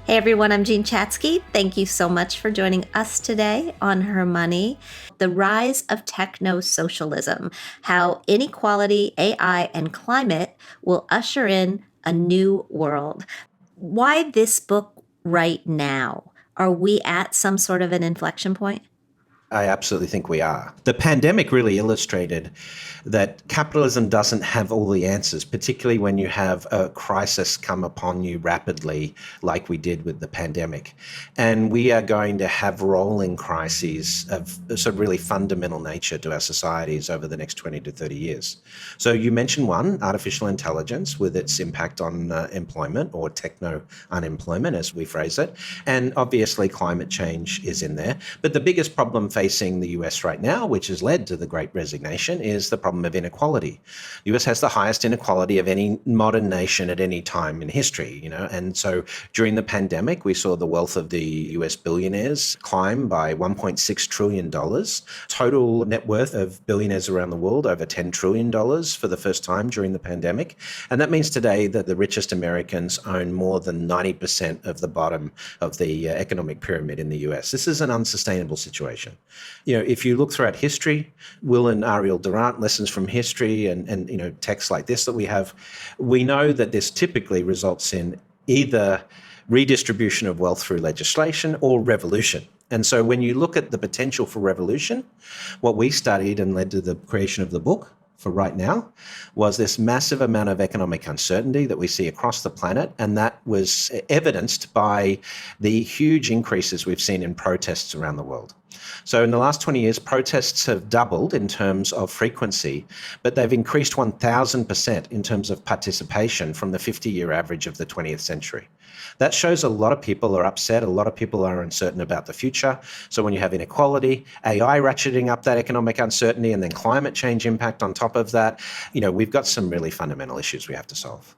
Hey everyone, I'm Jean Chatzky. Thank you so much for joining us today on HerMoney. The rise of technosocialism, how inequality, AI, and climate will usher in a new world. Why this book right now? Are we at some sort of an inflection point? I absolutely think we are. The pandemic really illustrated that capitalism doesn't have all the answers, particularly when you have a crisis come upon you rapidly, like we did with the pandemic. And we are going to have rolling crises of sort of really fundamental nature to our societies over the next 20 to 30 years. So you mentioned one, artificial intelligence, with its impact on employment, or techno unemployment, as we phrase it. And obviously climate change is in there. But the biggest problem facing the US right now, which has led to the Great Resignation, is the problem of inequality. The US has the highest inequality of any modern nation at any time in history, and so during the pandemic, we saw the wealth of the US billionaires climb by $1.6 trillion. Total net worth of billionaires around the world over $10 trillion for the first time during the pandemic. And that means today that the richest Americans own more than 90% of the bottom of the economic pyramid in the US. This is an unsustainable situation. If you look throughout history, Will and Ariel Durant, Lessons from History, and texts like this that we have, we know that this typically results in either redistribution of wealth through legislation or revolution. And so when you look at the potential for revolution, what we studied and led to the creation of the book for right now was this massive amount of economic uncertainty that we see across the planet. And that was evidenced by the huge increases we've seen in protests around the world. So in the last 20 years, protests have doubled in terms of frequency, but they've increased 1,000% in terms of participation from the 50-year average of the 20th century. That shows a lot of people are upset, a lot of people are uncertain about the future. So when you have inequality, AI ratcheting up that economic uncertainty, and then climate change impact on top of that, we've got some really fundamental issues we have to solve.